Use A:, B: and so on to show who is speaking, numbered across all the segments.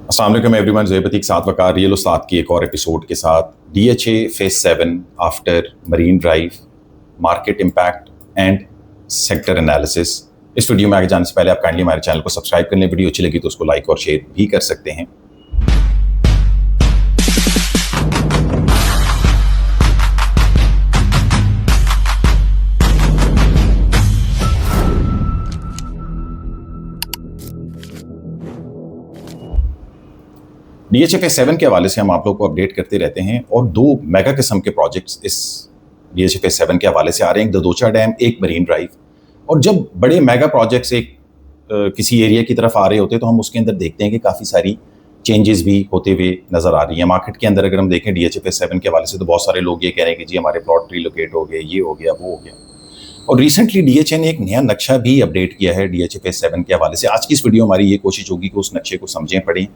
A: अस्सलाम वालेकुम एवरीवन, ज़ोहैब अतीक साथ वकार रियल उस्ताद की एक और एपिसोड के साथ DHA phase 7 after marine drive market impact and sector analysis. इस वीडियो में आगे जाने से पहले आप काइंडली हमारे चैनल को सब्सक्राइब कर लें। वीडियो अच्छी लगी तो उसको लाइक और शेयर भी कर सकते हैं। डीएचए फेज 7 के हवाले से हम आप लोग को अपडेट करते रहते हैं और दो मेगा किस्म के प्रोजेक्ट्स इस डीएचए फेज 7 के हवाले से आ रहे हैं, एक ददोचा डैम, एक मरीन ड्राइव। और जब बड़े मेगा प्रोजेक्ट्स एक किसी एरिया की तरफ आ रहे होते हैं तो हम उसके अंदर देखते हैं कि काफ़ी सारी चेंजेस भी होते हुए नज़र आ रही हैं। मार्केट के अंदर अगर हम देखें डीएचए फेज 7 के हवाले से तो बहुत सारे लोग ये कह रहे हैं कि जी हमारे प्लॉट रिलोकेट हो गए, ये हो गया, वो हो गया। और रिसेंटली डीएचए ने एक नया नक्शा भी अपडेट किया है डीएचए फेज 7 के हवाले से। आज की इस वीडियो हमारी ये कोशिश होगी कि उस नक्शे को समझें, पढ़ें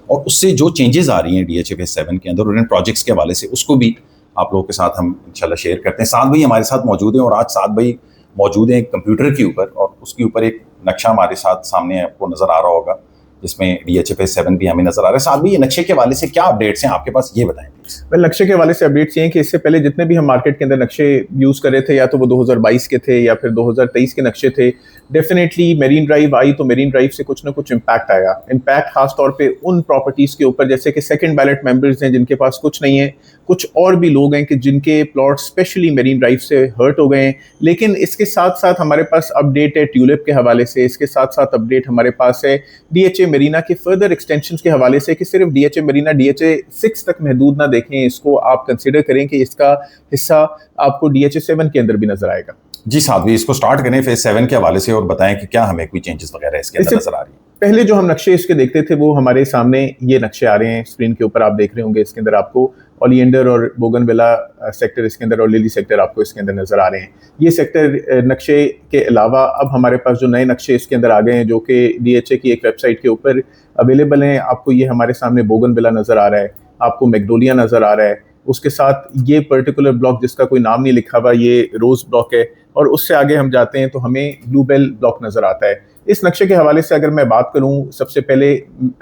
A: और उससे जो चेंजेस आ रही हैं डीएचए फेज 7 के अंदर और इन प्रोजेक्ट्स के हवाले से उसको भी आप लोगों के साथ हम इंशाल्लाह शेयर करते हैं। साथ भाई हमारे साथ मौजूद हैं और आज साथ भाई मौजूद हैं कंप्यूटर के ऊपर और उसके ऊपर एक नक्शा हमारे साथ सामने आपको नज़र आ रहा होगा जिसमें डीएचए फेज 7 भी हमें नज़र आ रहा है। साथ भी ये नक्शे के हवाले से क्या अपडेट्स हैं आपके पास, ये बताएं प्लीज।
B: वेल, नक्शे के हवाले से अपडेट्स ये हैं कि इससे पहले जितने भी हम मार्केट के अंदर नक्शे यूज़ कर रहे थे, या तो वो 2022 के थे या फिर 2023 के नक्शे थे, डेफिनेटली मेरीन ड्राइव आई तो मेरीन ड्राइव से कुछ ना कुछ इम्पैक्ट आया। इम्पैक्ट खास तौर पे उन प्रॉपर्टीज़ के ऊपर जैसे कि सेकंड बैलेट मेंबर्स हैं जिनके पास कुछ नहीं है, कुछ और भी लोग हैं कि जिनके प्लॉट स्पेशली मेरीन ड्राइव से हर्ट हो गए हैं। लेकिन इसके साथ साथ हमारे पास अपडेट है ट्यूलिप के हवाले से, इसके साथ साथ अपडेट हमारे पास है डीएचए मरीना के फर्दर एक्सटेंशंस के हवाले से कि सिर्फ डीएचए मरीना डीएचए 6 तक महदूद ना देखें, इसको आप कंसिडर करें कि इसका हिस्सा आपको डीएचए 7 के अंदर भी नजर आएगा।
A: जी साहब, भी इसको स्टार्ट करें फेज 7 के हवाले से और बताएं कि क्या हमें कोई चेंजेस वगैरह इसके अंदर नजर आ रही है।
B: पहले जो हम नक्शे इसके देखते थे वो हमारे सामने ये नक्शे आ रहे हैं स्क्रीन के ऊपर, आप देख रहे होंगे। इसके अंदर आपको ओलियंडर और बोगनविला सेक्टर इसके अंदर और लिली सेक्टर आपको इसके अंदर नजर आ रहे हैं। ये सेक्टर नक्शे के अलावा अब हमारे पास जो नए नक्शे इसके अंदर आ गए हैं जो कि डीएचए की एक वेबसाइट के ऊपर अवेलेबल हैं। आपको ये हमारे सामने बोगनविला नजर आ रहा है, आपको मैग्नोलिया नजर आ रहा है, उसके साथ ये पर्टिकुलर ब्लॉक जिसका कोई नाम नहीं लिखा हुआ ये रोज ब्लॉक है, और उससे आगे हम जाते हैं तो हमें ब्लूबेल ब्लॉक नजर आता है। इस नक्शे के हवाले से अगर मैं बात करूं सबसे पहले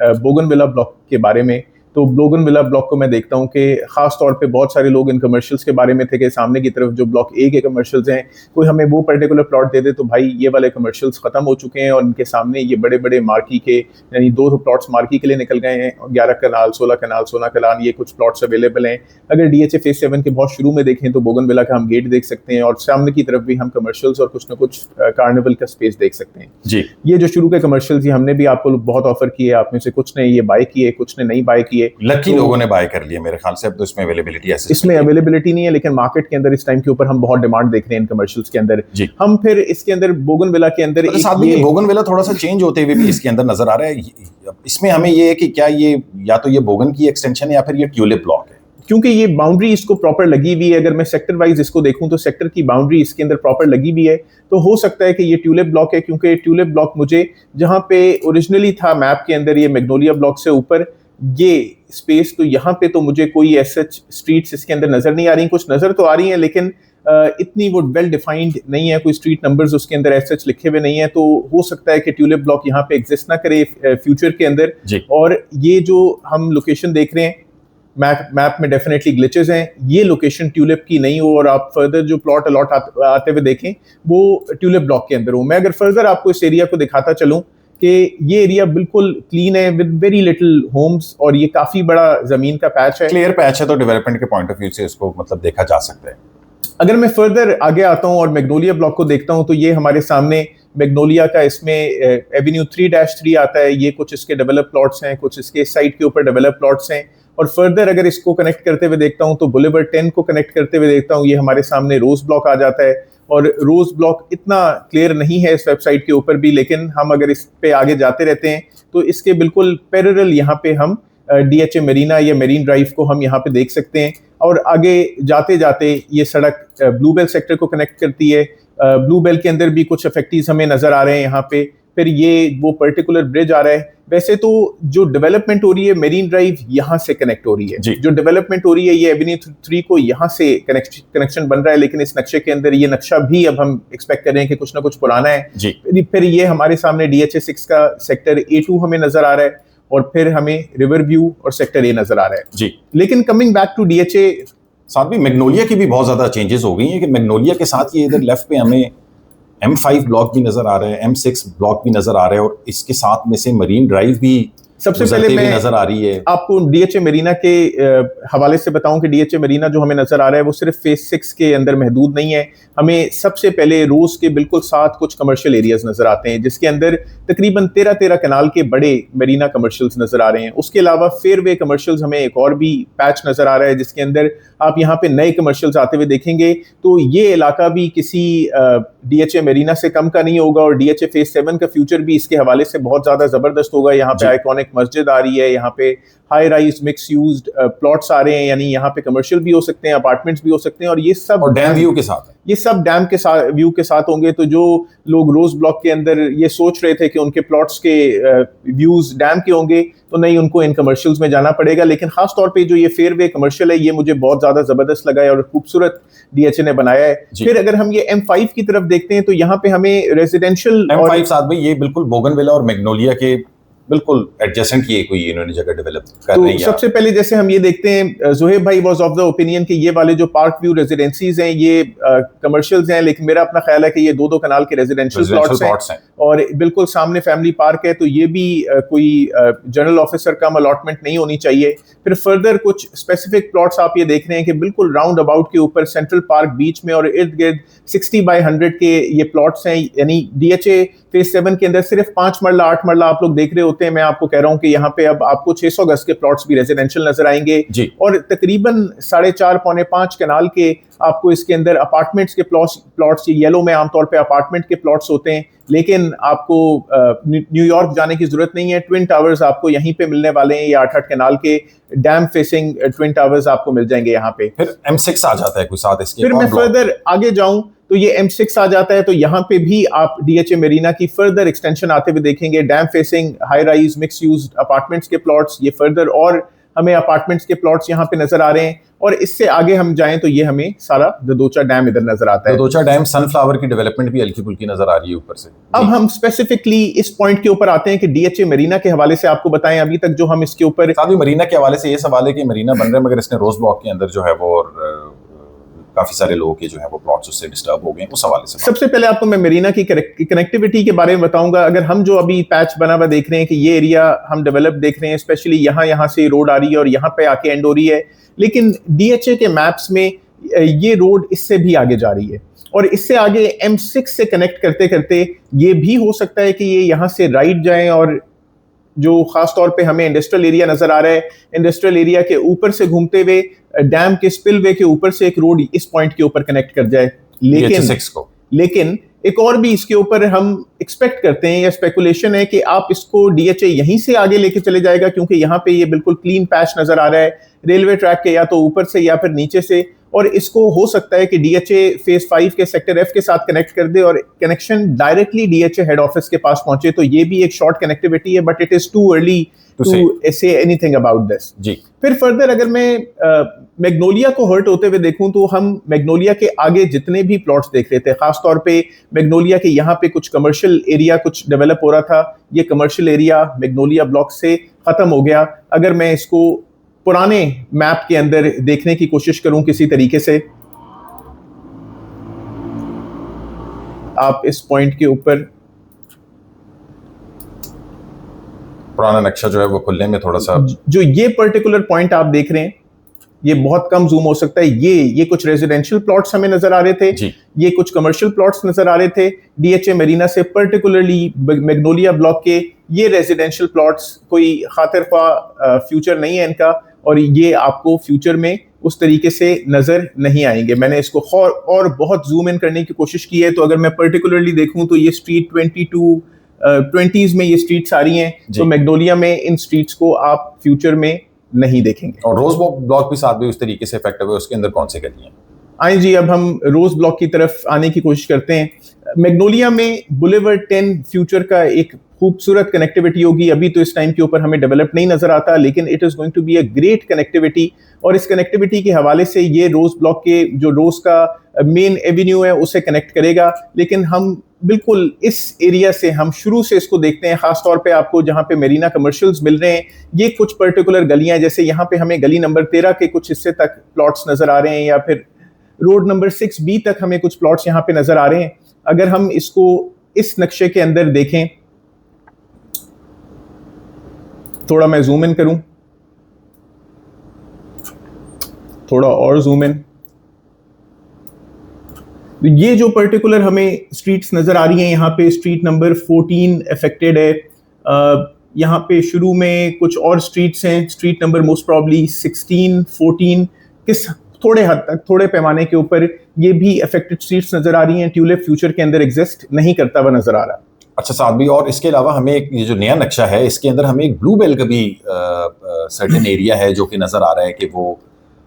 B: बोगनविला ब्लॉक के बारे में, तो बोगनविला ब्लॉक को मैं देखता हूं कि खास तौर पे बहुत सारे लोग इन कमर्शियल्स के बारे में थे कि सामने की तरफ जो ब्लॉक ए के कमर्शियल्स हैं, कोई हमें वो पर्टिकुलर प्लॉट दे दे तो भाई ये वाले कमर्शियल्स खत्म हो चुके हैं और इनके सामने ये बड़े बड़े मार्की के यानी 2 प्लॉट्स मार्की के लिए निकल गए हैं। 11 कनाल, 16 कनाल, 16 कनाल, ये कुछ प्लॉट्स अवेलेबल हैं। अगर डीएचए फेज 7 के बहुत शुरू में देखें तो बोगनविला का हम गेट देख सकते हैं और सामने की तरफ भी हम कमर्शियल्स और कुछ ना कुछ कार्निवल का स्पेस देख सकते हैं।
A: जी,
B: ये जो शुरू के कमर्शियल्स हमने भी आपको बहुत ऑफर किए, आप में से कुछ ने ये बाय किए, कुछ ने नहीं बाय किए।
A: लकी लोगों ने बाय कर लिया मेरे ख्याल से। अब तो इसमें अवेलेबिलिटी ऐसे
B: इसमें अवेलेबिलिटी नहीं है, लेकिन मार्केट के अंदर इस टाइम के ऊपर हम बहुत डिमांड देख रहे हैं इन कमर्शियल्स के अंदर।
A: हम
B: फिर इसके अंदर बोगनविला के अंदर
A: ये बोगनविला थोड़ा सा चेंज होते हुए भी इसके अंदर नजर आ रहा है। इसमें हमें ये है कि क्या ये या तो ये बोगन की एक्सटेंशन है या फिर ये ट्यूलिप ब्लॉक है,
B: क्योंकि ये बाउंड्री इसको प्रॉपर लगी हुई है। अगर मैं सेक्टर वाइज इसको देखूं तो सेक्टर की बाउंड्री इसके अंदर प्रॉपर लगी हुई है, तो हो सकता है कि ये ट्यूलिप ब्लॉक है, क्योंकि ट्यूलिप ब्लॉक मुझे जहां पे ओरिजिनली था मैप के अंदर ये मैग्नोलिया ब्लॉक से ऊपर ये स्पेस, तो यहाँ पे तो मुझे कोई ऐसे स्ट्रीट्स इसके अंदर नजर नहीं आ रही। कुछ नजर तो आ रही हैं लेकिन इतनी वो वेल डिफाइंड नहीं है, कोई स्ट्रीट नंबर्स उसके अंदर ऐसे लिखे हुए नहीं है। तो हो सकता है कि ट्यूलिप ब्लॉक यहाँ पे एग्जिस्ट ना करे फ्यूचर के अंदर। और ये जो हम लोकेशन देख रहे हैं मैप में डेफिनेटली ग्लिचेस हैं। ये लोकेशन ट्यूलिप की नहीं हो और आप फर्दर जो प्लॉट अलॉट आते हुए देखें वो ट्यूलिप ब्लॉक के अंदर हो। मैं अगर फर्दर आपको इस एरिया को दिखाता चलूं कि ये एरिया बिल्कुल क्लीन है विद वेरी लिटिल होम्स और ये काफी बड़ा जमीन का पैच है,
A: क्लियर पैच है, तो डेवलपमेंट के पॉइंट ऑफ व्यू से इसको मतलब देखा जा सकता है।
B: अगर मैं फर्दर आगे आता हूं और मैग्नोलिया ब्लॉक को देखता हूं तो ये हमारे सामने मैग्नोलिया का इसमें एवेन्यू 3-3 आता है। ये कुछ इसके डेवलप प्लॉट्स हैं, कुछ इसके साइड के ऊपर डेवलप प्लॉट्स हैं। और फर्दर अगर इसको कनेक्ट करते हुए देखता हूं तो बुलेवर्ड 10 को कनेक्ट करते हुए देखता हूं, ये हमारे सामने रोज ब्लॉक आ जाता है। और रोज ब्लॉक इतना क्लियर नहीं है इस वेबसाइट के ऊपर भी, लेकिन हम अगर इस पे आगे जाते रहते हैं तो इसके बिल्कुल पैरेलल यहाँ पे हम डीएचए मरीना या मरीन ड्राइव को हम यहाँ पे देख सकते हैं। और आगे जाते जाते ये सड़क ब्लूबेल सेक्टर को कनेक्ट करती है। ब्लूबेल के अंदर भी कुछ इफेक्टिव्स हमें नजर आ रहे हैं यहाँ पे। फिर ये वो पर्टिकुलर ब्रिज आ रहा है। वैसे तो जो डेवलपमेंट हो रही है मेरीन ड्राइव यहाँ से कनेक्ट हो रही है, जो डेवलपमेंट हो रही है ये एवेन्यू 3 को यहाँ से कनेक्शन बन रहा है। लेकिन इस नक्शे के अंदर ये नक्शा भी अब हम एक्सपेक्ट कर रहे हैं कि कुछ ना कुछ पुराना है। फिर ये हमारे सामने डीएचए 6 का सेक्टर A2 हमें नजर आ रहा है और फिर हमें रिवर व्यू और सेक्टर ए नजर आ रहा है
A: जी।
B: लेकिन कमिंग बैक टू डीएचए,
A: साथ भी मैग्नोलिया की भी बहुत ज्यादा चेंजेस हो गई हैं कि मैग्नोलिया के साथ ये इधर लेफ्ट पे हमें M5 ब्लॉक भी नजर आ रहा है, M6 ब्लॉक भी नजर आ रहा है और इसके साथ में से मरीन ड्राइव भी
B: सबसे पहले मैं
A: नजर आ रही है।
B: आपको डीएचए मरीना के हवाले से बताऊं कि डीएचए मरीना जो हमें नजर आ रहा है वो सिर्फ फेज 6 के अंदर महदूद नहीं है। हमें सबसे पहले रोज के बिल्कुल साथ कुछ कमर्शियल एरियाज नजर आते हैं जिसके अंदर तकरीबन 13 कनाल के बड़े मरीना कमर्शियल्स नजर आ रहे हैं। उसके अलावा फेयरवे कमर्शियल्स हमें एक और भी पैच नजर आ रहा है जिसके अंदर आप यहाँ पे नए कमर्शियल्स आते हुए देखेंगे। तो ये इलाका भी किसी डीएचए मरीना से कम का नहीं होगा और डीएचए फेज 7 का फ्यूचर भी इसके हवाले से बहुत ज्यादा जबरदस्त होगा। यहाँ पे आइकॉनिक मस्जिद आ रही है, यहाँ पे high rise mix used plots आ रहे हैं, यानी यहाँ पे कमर्शियल भी हो सकते हैं, अपार्टमेंट्स भी हो सकते हैं और ये सब
A: और डैम व्यू के साथ है।
B: ये सब डैम के साथ व्यू के साथ होंगे। तो जो लोग रोज ब्लॉक के अंदर ये सोच रहे थे कि उनके प्लॉट्स के व्यूज डैम के होंगे तो नहीं, उनको इन कमर्शियल्स में जाना पड़ेगा। लेकिन खास तौर पे जो ये फेयरवे कमर्शियल है ये मुझे बहुत ज्यादा जबरदस्त लगा है और खूबसूरत डीएचए ने बनाया है। फिर अगर हम ये M5 की तरफ देखते हैं तो यहाँ पे हमें रेजिडेंशियल
A: M5 साथ भाई ये बिल्कुल बोगनविला और मैग्नोलिया के बिल्कुल एडजेसेंट की कोई इन्होंने जगह डेवलप कर रही है।
B: तो सबसे पहले जैसे हम ये देखते हैं, जोहेब भाई वाज ऑफ द ओपिनियन कि ये वाले जो पार्क व्यू रेजिडेंसीज हैं ये कमर्शियल्स हैं, लेकिन मेरा अपना ख्याल है कि ये दो कनाल के रेजिडेंशियल प्लॉट्स हैं और बिल्कुल सामने फैमिली पार्क है तो ये भी कोई जनरल ऑफिसर कम अलॉटमेंट नहीं होनी चाहिए। फिर फर्दर कुछ स्पेसिफिक प्लॉट्स आप ये देख रहे हैं कि बिल्कुल राउंड अबाउट के ऊपर सेंट्रल पार्क बीच में और इर्द गिर्द 60/100 के ये प्लॉट्स हैं। यानी डीएचए फेज 7 के अंदर सिर्फ 5 मरला 8 मरला आप लोग देख रहे होते हैं, मैं आपको कह रहा हूं कि यहाँ पे अब आपको 600 गज के प्लॉट्स भी रेजिडेंशियल नजर आएंगे और तकरीबन 4.5 पौने 5 कनाल के आपको इसके अंदर अपार्टमेंट्स के प्लॉट्स येलो में आमतौर पे अपार्टमेंट के प्लॉट्स होते हैं। लेकिन आपको न्यूयॉर्क जाने की जरूरत नहीं है, ट्विन टावर्स आपको यहीं पे मिलने वाले हैं। ये 8-8 कनाल के डैम फेसिंग ट्विन टावर्स आपको मिल जाएंगे यहाँ पे।
A: फिर M6 आ जाता है कोई साथ इसके।
B: फिर मैं फर्दर आगे जाऊं तो ये M6 आ जाता है तो यहाँ पे भी आप डीएचए मरीना की फर्दर एक्सटेंशन आते हुए देखेंगे। Dam facing high rise mix use apartments के प्लॉट्स, ये फर्दर और हमें अपार्टमेंट्स के प्लॉट्स यहाँ पे नजर आ रहे हैं। और इससे आगे हम जाएं तो ये हमें सारा ददोचा डैम इधर नजर आता है।
A: ददोचा डैम सनफ्लावर की डेवलपमेंट भी हल्की फुल्की नजर आ रही है ऊपर से।
B: अब हम स्पेसिफिकली इस पॉइंट के ऊपर आते हैं कि डीएचए मरीना के हवाले से आपको बताएं अभी तक जो हम इसके ऊपर
A: मरीना के हवाले से ये सवाल है कि मरीना बन रहा है मगर इसने रोज ब्लॉक के अंदर जो है वो और काफी सारे लोगों के जो है वो प्लॉट्स उससे डिस्टर्ब हो गए, उस हवाले से।
B: सबसे पहले आपको मैं मरीना की कनेक्टिविटी के बारे में बताऊंगा। अगर हम जो अभी पैच बना हुआ देख रहे हैं कि ये एरिया हम डेवलप देख रहे हैं, स्पेशली यहाँ से रोड आ रही है और यहाँ पे आके एंड हो रही है, लेकिन डीएचए के मैप्स में ये रोड इससे भी आगे जा रही है और इससे आगे M6 से कनेक्ट करते करते ये भी हो सकता है कि ये यहाँ से राइट जाएं और जो खास तौर पे हमें इंडस्ट्रियल एरिया नजर आ रहा है, इंडस्ट्रियल एरिया के ऊपर से घूमते हुए डैम के स्पिलवे के ऊपर से एक रोड इस पॉइंट के ऊपर कनेक्ट कर जाए। लेकिन एक और भी इसके ऊपर हम एक्सपेक्ट करते हैं या स्पेकुलेशन है कि आप इसको डीएचए यहीं से आगे लेके चले जाएगा क्योंकि यहाँ पे ये बिल्कुल क्लीन पैच नजर आ रहा है रेलवे ट्रैक के, या तो ऊपर से या फिर नीचे से, और इसको हो सकता है कि डीएचए फेज 5 के सेक्टर F के साथ कनेक्ट कर दे और connection directly DHA head office के पास पहुंचे। तो ये भी एक शॉर्ट कनेक्टिविटी है but it is too early to say anything about this. फिर फर्दर अगर मैं मैग्नोलिया को हर्ट होते हुए देखूं तो हम मैग्नोलिया के आगे जितने भी प्लॉट्स देख रहे थे, खासतौर पे मैग्नोलिया के यहाँ पे कुछ कमर्शियल एरिया कुछ डेवलप हो रहा था, ये कमर्शियल एरिया मैग्नोलिया ब्लॉक से खत्म हो गया। अगर मैं इसको पुराने मैप के अंदर देखने की कोशिश करूं किसी तरीके से, आप इस पॉइंट के ऊपर
A: पुराना नक्शा जो है वो खुलने में थोड़ा सा,
B: जो ये पर्टिकुलर पॉइंट आप देख रहे हैं ये बहुत कम जूम हो सकता है। ये कुछ रेजिडेंशियल प्लॉट्स हमें नजर आ रहे थे, ये कुछ कमर्शियल प्लॉट्स नजर आ रहे थे डीएचए मरीना से, पर्टिकुलरली मैग्नोलिया ब्लॉक के ये रेजिडेंशियल प्लॉट्स कोई खातिरख्वाह फ्यूचर नहीं है इनका और ये आपको फ्यूचर में उस तरीके से नजर नहीं आएंगे। मैंने इसको और बहुत जूम इन करने की कोशिश की है तो अगर मैं पर्टिकुलरली देखूं तो ये स्ट्रीट 20s में ये स्ट्रीट्स आ रही हैं, तो मैग्नोलिया में इन स्ट्रीट्स को आप फ्यूचर में नहीं देखेंगे।
A: और रोज ब्लॉक भी साथ भी उस तरीके से इफेक्ट हुए, उसके अंदर कौन से गली हैं?
B: आइए जी अब हम रोज ब्लॉक की तरफ आने की कोशिश करते हैं। मैग्नोलिया में बुलेवर्ड 10 फ्यूचर का एक खूबसूरत कनेक्टिविटी होगी। अभी तो इस टाइम के ऊपर हमें डेवलप नहीं नजर आता, लेकिन it is going to be a great connectivity और इस कनेक्टिविटी के हवाले से ये रोज ब्लॉक के जो रोज का मेन एवेन्यू है उसे कनेक्ट करेगा। लेकिन हम बिल्कुल इस एरिया से हम शुरू से इसको देखते हैं, खास तौर पे आपको जहाँ पे मेरीना कमर्शियल्स मिल रहे हैं, ये कुछ पर्टिकुलर गलियां, जैसे यहाँ पे हमें गली नंबर 13 के कुछ हिस्से तक प्लॉट्स नजर आ रहे हैं, या फिर रोड नंबर 6B तक हमें कुछ प्लॉट्स यहाँ पे नजर आ रहे हैं। अगर हम इसको इस नक्शे के अंदर देखें, थोड़ा मैं जूम इन करूं, थोड़ा और जूम इन, ये जो पर्टिकुलर हमें स्ट्रीट्स नजर आ रही हैं, यहाँ पे स्ट्रीट नंबर 14 अफेक्टेड है। यहाँ पे शुरू में कुछ और स्ट्रीट्स हैं, स्ट्रीट नंबर मोस्ट प्रॉब्ली 16, 14, किस थोड़े हद तक, थोड़े पैमाने के ऊपर ये भी अफेक्टेड स्ट्रीट्स नजर आ रही हैं। ट्यूलिप फ्यूचर के अंदर एग्जिस्ट नहीं करता हुआ नजर आ रहा।
A: अच्छा साद भी, और इसके अलावा हमें एक ये जो नया नक्शा है इसके अंदर हमें एक ब्लू बेल का भी सर्टेन एरिया है जो कि नजर आ रहा है कि वो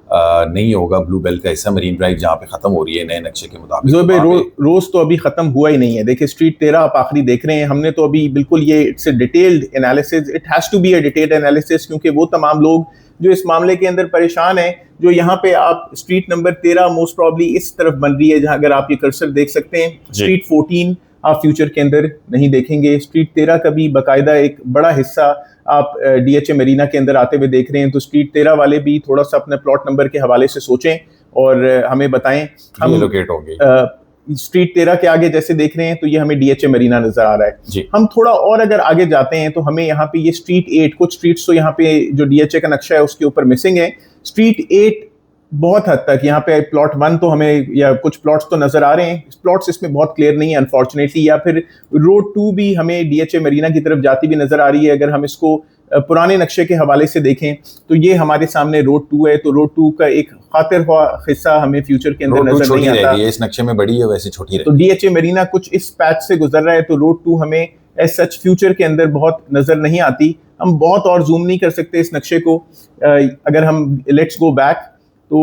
A: नहीं होगा ब्लू बेल का हिस्सा, मरीन ड्राइव जहाँ पे खत्म हो रही है नए नक्शे के मुताबिक।
B: रोज तो अभी खत्म हुआ ही नहीं है। देखिए स्ट्रीट 13 आप आखिरी देख रहे हैं, हमने तो अभी बिल्कुल ये it's a detailed analysis, it has to be a detailed analysis, क्योंकि वो तमाम लोग जो इस मामले के अंदर परेशान हैं, जो यहाँ पे आप स्ट्रीट नंबर 13 मोस्ट प्रॉब्ली इस तरफ बन रही है, जहाँ अगर आप ये कर्सर देख सकते हैं, स्ट्रीट 14 आप फ्यूचर के अंदर नहीं देखेंगे। स्ट्रीट 13 का भी बाकायदा एक बड़ा हिस्सा आप DHA मरीना के अंदर आते हुए देख रहे हैं। तो स्ट्रीट 13 वाले भी थोड़ा सा अपने प्लॉट नंबर के हवाले से सोचें और हमें बताएं। हम
A: लोकेट होंगे
B: स्ट्रीट 13 के आगे जैसे देख रहे हैं तो ये हमें DHA मरीना नजर आ रहा है। हम थोड़ा और अगर आगे जाते हैं तो हमें यहाँ पे ये स्ट्रीट 8, कुछ स्ट्रीट्स तो यहाँ पे जो DHA का नक्शा है उसके ऊपर मिसिंग है। स्ट्रीट 8 बहुत हद तक यहाँ पे प्लॉट 1 तो हमें, या कुछ प्लॉट्स तो नजर आ रहे हैं, प्लॉट्स इसमें बहुत क्लियर नहीं है अनफॉर्चुनेटली, या फिर रोड 2 भी हमें DHA मरीना की तरफ जाती भी नजर आ रही है। अगर हम इसको पुराने नक्शे के हवाले से देखें तो ये हमारे सामने रोड 2 है, तो रोड 2 का एक खातिर हुआ हिस्सा हमें फ्यूचर के अंदर नजर नहीं आता।
A: इस नक्शे में बड़ी है, वैसे छोटी है।
B: तो DHA मरीना कुछ इस पैच से गुजर रहा है, तो रोड 2 हमें एज सच फ्यूचर के अंदर बहुत नजर नहीं आती। हम बहुत और जूम नहीं कर सकते इस नक्शे को। अगर हम लेट्स गो बैक, तो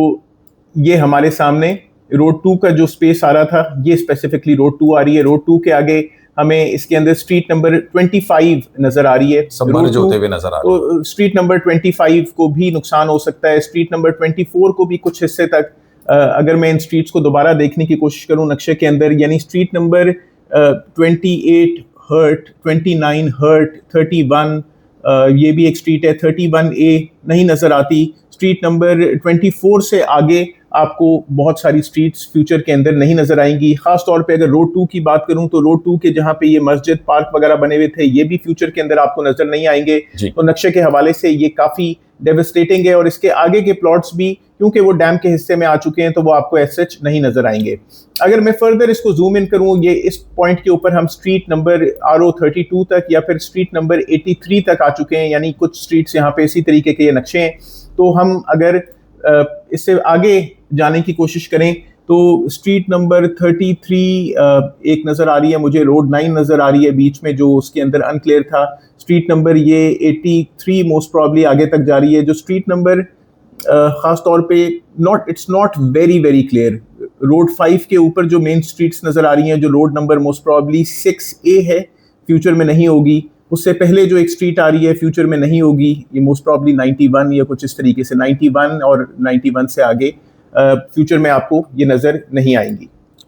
B: ये हमारे सामने रोड 2 का जो स्पेस आ रहा था, ये स्पेसिफिकली रोड 2 आ रही है। रोड 2 के आगे हमें इसके अंदर स्ट्रीट नंबर 25 नजर आ रही है,
A: सबमर्ज होते हुए नजर आ रही है।
B: तो स्ट्रीट नंबर 25 को भी नुकसान हो सकता है, स्ट्रीट नंबर 24 को भी कुछ हिस्से तक। अगर मैं इन स्ट्रीट्स को दोबारा देखने की कोशिश करूं नक्शे के अंदर, यानी स्ट्रीट नंबर 28 हर्ट, 29 हर्ट, 31 ये भी एक स्ट्रीट है, 31A नहीं नजर आती। स्ट्रीट नंबर 24 से आगे आपको बहुत सारी स्ट्रीट्स फ्यूचर के अंदर नहीं नजर आएंगी। खास तौर पे अगर रोड 2 की बात करूं तो रोड 2 के जहां पे ये मस्जिद पार्क वगैरह बने हुए थे, ये भी फ्यूचर के अंदर आपको नजर नहीं आएंगे। तो नक्शे के हवाले से ये काफी डेवस्टेटिंग है, और इसके आगे के प्लॉट्स भी क्योंकि वो डैम के हिस्से में आ चुके हैं तो वो आपको एज सच नहीं नजर आएंगे। अगर मैं फर्दर इसको जूम इन करूं, ये इस पॉइंट के ऊपर हम स्ट्रीट नंबर RO32 तक या फिर स्ट्रीट नंबर 83 तक आ चुके हैं, यानी कुछ स्ट्रीट्स यहाँ पे इसी तरीके के ये नक्शे हैं। तो हम अगर इससे आगे जाने की कोशिश करें तो स्ट्रीट नंबर 33 एक नज़र आ रही है मुझे, रोड 9 नज़र आ रही है बीच में जो उसके अंदर अनक्लियर था। स्ट्रीट नंबर ये 83 मोस्ट प्रॉब्ली आगे तक जा रही है। जो स्ट्रीट नंबर ख़ास तौर पे it's not very very clear. Road 5 के ऊपर जो मेन स्ट्रीट्स नज़र आ रही हैं, जो road number most probably 6A है, फ्यूचर में नहीं होगी। उससे पहले जो एक स्ट्रीट आ रही है फ्यूचर में नहीं होगी, ये मोस्ट प्रॉब्ली 91 या कुछ इस तरीके से, 91 और 91 से आगे फ्यूचर में आपको ये नज़र नहीं आएंगी।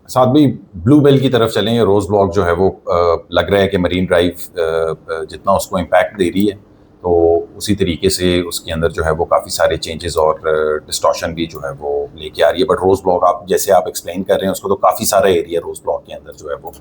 A: साथ भी ब्लू बेल की तरफ चलें, रोज ब्लॉक जो है वो लग रहा है कि मरीन ड्राइव जितना उसको इम्पैक्ट दे रही है तो उसी तरीके से उसके अंदर जो है वो काफ़ी सारे चेंजेस और डिस्टॉर्शन भी जो है वो लेके आ रही है। बट रोज ब्लॉक आप जैसे आप एक्सप्लेन कर रहे हैं उसको, तो काफ़ी सारा एरिया रोज ब्लॉक के अंदर जो है वो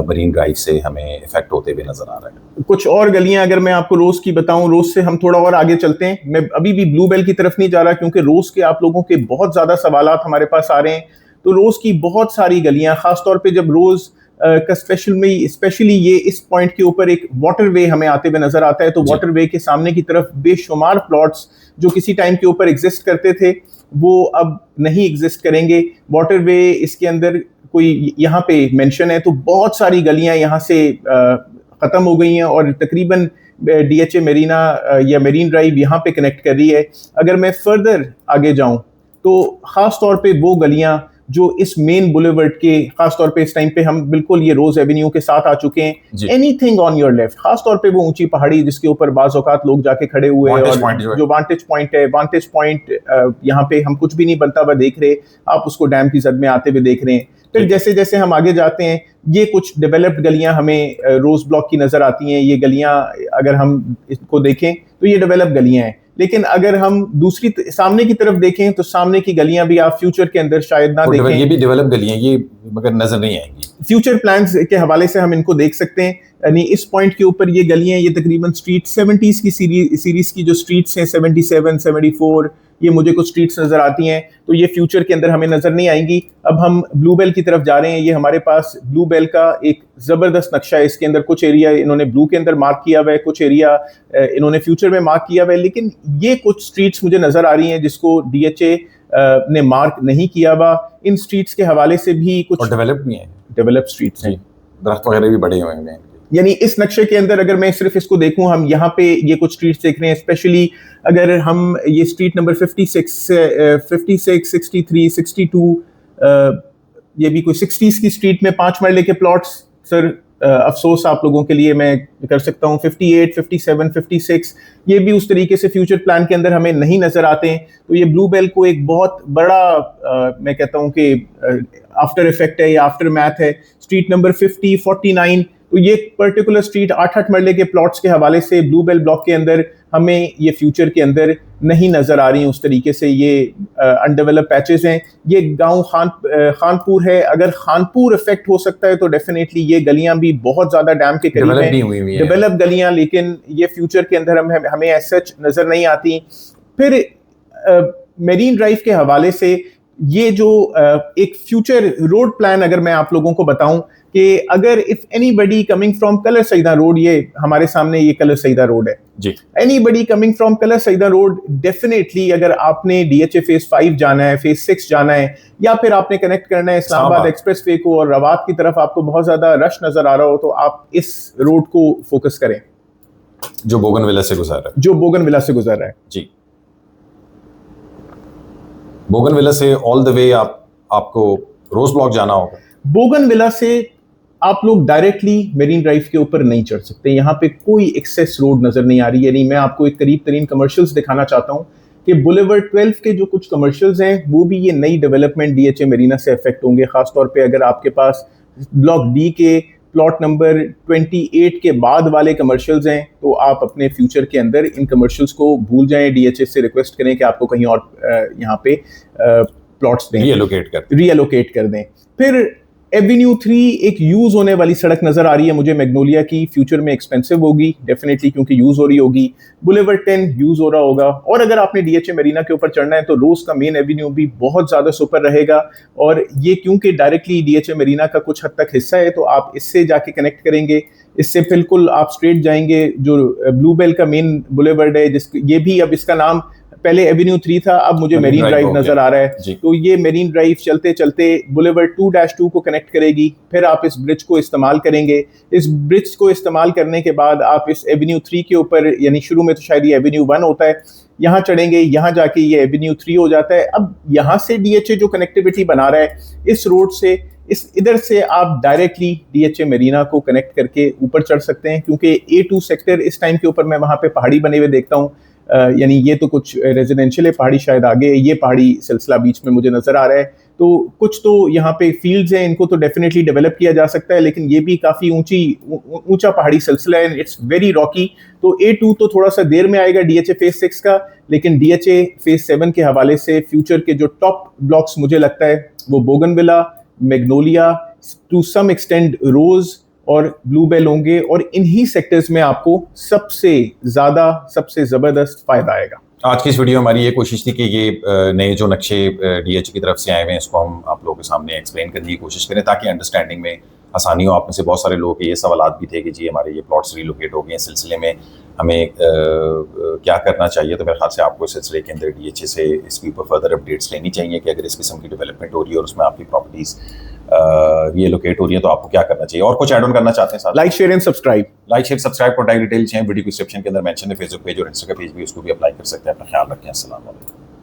A: मरीन ड्राइव से हमें इफेक्ट होते हुए नजर आ रहा है।
B: कुछ और गलियां अगर मैं आपको रोज की बताऊं, रोज से हम थोड़ा और आगे चलते हैं। मैं अभी भी ब्लू बेल की तरफ नहीं जा रहा क्योंकि रोज के आप लोगों के बहुत ज्यादा सवालात हमारे पास आ रहे हैं। तो रोज की बहुत सारी गलियां, खासतौर पे जब रोज का स्पेशली ये इस पॉइंट के ऊपर एक वाटरवे हमें आते हुए नजर आता है, तो वाटरवे के सामने की तरफ बेशुमार प्लॉट्स जो किसी टाइम के ऊपर एग्जिस्ट करते थे वो अब नहीं एग्जिस्ट करेंगे। वाटरवे इसके अंदर कोई यहाँ पे मेंशन है, तो बहुत सारी गलियां यहाँ से ख़त्म हो गई हैं और तकरीबन DHA मरीना या मरीन ड्राइव यहाँ पे कनेक्ट कर रही है। अगर मैं फर्दर आगे जाऊँ तो ख़ास तौर पे वो गलियां जो इस मेन बुलेवर्ड के, खासतौर पे इस टाइम पे हम बिल्कुल ये रोज एवेन्यू के साथ आ चुके हैं, एनीथिंग ऑन योर लेफ्ट, खासतौर पे वो ऊंची पहाड़ी जिसके ऊपर बाज़ औकात लोग जाके खड़े हुए हैं, और जो वांटेज पॉइंट है, वांटेज पॉइंट यहाँ पे हम कुछ भी नहीं बनता हुआ देख रहे, आप उसको डैम की जद में आते हुए देख रहे हैं। फिर जैसे जैसे हम आगे जाते हैं, ये कुछ डेवलप्ड गलियां हमें रोज ब्लॉक की नजर आती हैं। ये गलियां अगर हम इसको देखें तो ये डेवलप गलियां हैं, लेकिन अगर हम दूसरी सामने की तरफ देखें तो सामने की गलियां भी आप फ्यूचर के अंदर शायद ना देखें।
A: ये भी डेवलप गलियां, ये मगर नजर नहीं आएंगी।
B: फ्यूचर प्लान्स के हवाले से हम इनको देख सकते हैं, यानी इस पॉइंट के ऊपर ये गलियां, ये तकरीबन स्ट्रीट 70s की सीरीज की जो स्ट्रीट्स हैं, 77, 74, ये मुझे कुछ स्ट्रीट्स नजर आती हैं, तो ये फ्यूचर के अंदर हमें नजर नहीं आएंगी। अब हम ब्लू बेल की तरफ जा रहे हैं। ये हमारे पास ब्लू बेल का एक जबरदस्त नक्शा है। इसके अंदर कुछ एरिया इन्होंने ब्लू के अंदर मार्क किया हुआ है, कुछ एरिया इन्होंने फ्यूचर में मार्क किया हुआ है, लेकिन ये कुछ स्ट्रीट्स मुझे नजर आ रही हैं जिसको DHA ने मार्क नहीं किया हुआ। इन स्ट्रीट्स के हवाले से भी कुछ
A: डेवलप भी हैं,
B: डेवलप स्ट्रीट्स हैं,
A: दरख्त वगैरह भी बड़े हुए हैं।
B: यानी इस नक्शे के अंदर अगर मैं सिर्फ इसको देखूं, हम यहाँ पे ये कुछ स्ट्रीट्स देख रहे हैं, स्पेशली अगर हम ये स्ट्रीट नंबर 56, 63, 62, ये भी कोई 60s की स्ट्रीट में 5 मरले के प्लॉट्स, सर अफसोस आप लोगों के लिए मैं कर सकता हूँ, 58, 57, 56 ये भी उस तरीके से फ्यूचर प्लान के अंदर हमें नहीं नजर आते हैं। तो ये ब्लू बेल को एक बहुत बड़ा मैं कहता हूँ कि आफ्टर इफेक्ट है या आफ्टर मैथ है। स्ट्रीट नंबर 50, 49, तो ये पर्टिकुलर स्ट्रीट 8-8 मरले के प्लॉट्स के हवाले से ब्लू बेल ब्लॉक के अंदर हमें ये फ्यूचर के अंदर नहीं नजर आ रही उस तरीके से। ये अनडेवलप पैचेस हैं। ये गांव खानपुर है। अगर खानपुर इफेक्ट हो सकता है तो डेफिनेटली ये गलियां भी बहुत ज्यादा डैम के करीब हैं, डेवलप गलियां, लेकिन ये फ्यूचर के अंदर हमें एज सच नजर नहीं आती। फिर मेरीन ड्राइव के हवाले से ये जो एक फ्यूचर रोड प्लान अगर मैं आप लोगों को बताऊं कि अगर if anybody coming from Kallar Syeda road, ये हमारे सामने ये कलर सईदा रोड है जी, anybody coming from Kallar Syeda road, definitely अगर आपने DHA फेज 5 जाना है, फेज 6 जाना है, या फिर आपने कनेक्ट करना है इस्लामाबाद एक्सप्रेस वे को और रवात की तरफ, आपको बहुत ज्यादा रश नजर आ रहा हो, तो आप इस रोड को फोकस करें
A: जो बोगनविला से गुजर रहा है,
B: जी।
A: बोगनविला से ऑल द वे आपको रोज ब्लॉक जाना होगा।
B: बोगनविला से आप लोग डायरेक्टली मेरीन ड्राइव के ऊपर नहीं चढ़ सकते, यहाँ पे कोई एक्सेस रोड नजर नहीं आ रही। यानी मैं आपको एक करीब तरीन कमर्शियल्स दिखाना चाहता हूँ कि बुलेवर्ड 12 के जो कुछ कमर्शियल्स हैं वो भी ये नई डेवलपमेंट DHA मरीना से अफेक्ट होंगे। खासतौर पे अगर आपके पास ब्लॉक D के प्लॉट नंबर 28 के बाद वाले कमर्शियल्स हैं तो आप अपने फ्यूचर के अंदर इन कमर्शियल्स को भूल जाएं। DHA से रिक्वेस्ट करें कि आपको कहीं और यहाँ पे प्लॉट्स दें, रीएलोकेट कर दें। फिर एवेन्यू 3 एक यूज होने वाली सड़क नजर आ रही है मुझे मैग्नोलिया की, फ्यूचर में एक्सपेंसिव होगी डेफिनेटली क्योंकि यूज हो रही होगी। बुलेवर्ड 10 यूज हो रहा होगा, और अगर आपने DHA मरीना के ऊपर चढ़ना है तो रोज का मेन एवेन्यू भी बहुत ज्यादा सुपर रहेगा, और ये क्योंकि डायरेक्टली DHA मरीना का कुछ हद तक हिस्सा है तो आप इससे जाके कनेक्ट करेंगे। इससे बिल्कुल आप स्ट्रेट जाएंगे जो ब्लू बेल का मेन बुलेवर्ड है, ये भी अब इसका नाम पहले एवेन्यू 3 था, अब मुझे मेरीन ड्राइव नजर आ रहा है। तो ये मेरीन ड्राइव चलते चलते बुलेवर्ड 2-2 को कनेक्ट करेगी। फिर आप इस ब्रिज को इस्तेमाल करेंगे। इस ब्रिज को इस्तेमाल करने के बाद आप इस एवेन्यू 3 के ऊपर, यानी शुरू में तो शायद ये एवेन्यू 1 होता है, यहाँ चढ़ेंगे, यहाँ जाके ये एवेन्यू 3 हो जाता है। अब यहाँ से DHA जो कनेक्टिविटी बना रहा है इस रोड से, इधर से आप डायरेक्टली DHA मरीना को कनेक्ट करके ऊपर चढ़ सकते हैं, क्योंकि A2 सेक्टर इस टाइम के ऊपर मैं वहाँ पे पहाड़ी बने हुए देखता हूँ। यानी ये तो कुछ रेजिडेंशियल है, पहाड़ी शायद आगे, ये पहाड़ी सिलसिला बीच में मुझे नजर आ रहा है। तो कुछ तो यहाँ पे फील्ड्स हैं, इनको तो डेफिनेटली डेवलप किया जा सकता है, लेकिन ये भी काफ़ी ऊंचा पहाड़ी सिलसिला है, इट्स वेरी रॉकी। तो A2 तो थोड़ा सा देर में आएगा DHA फेज 6 का, लेकिन DHA फेज 7 के हवाले से फ्यूचर के जो टॉप ब्लॉक्स मुझे लगता है वो bougainvillea, magnolia, to some extend rose और ब्लू बेल होंगे, और इन्हीं सेक्टर्स में आपको सबसे जबरदस्त फायदा आएगा।
A: आज की इस वीडियो हमारी ये कोशिश थी कि ये नए जो नक्शे DHA की तरफ से आए हुए हैं इसको हम आप लोगों के सामने एक्सप्लेन करने की कोशिश करें ताकि अंडरस्टैंडिंग में आसानी हो। आप में से बहुत सारे लोगों के ये सवालात भी थे कि जी हमारे ये प्लॉट्स रीलोकेट हो गए हैं, सिलसिले में हमें क्या करना चाहिए। तो मेरे ख्याल से आपको इस सिलसिले के अंदर DHA से इसके ऊपर फर्दर अपडेट्स लेनी चाहिए कि अगर इस किस्म की डेवलपमेंट हो रही है और उसमें आपकी प्रॉपर्टीज़ रीलोकेट हो रही है तो आपको क्या करना चाहिए। और कुछ ऐड ऑन करना चाहते हैं साथ?
B: Like share subscribe
A: contact details हैं वीडियो डिस्क्रिप्शन के अंदर मेंशन है। फेसबुक पेज और इंस्टाग्राम पेज भी, उसको भी अप्लाई कर सकते हैं। अपना ख्याल रखें। अस्सलाम वालेकुम।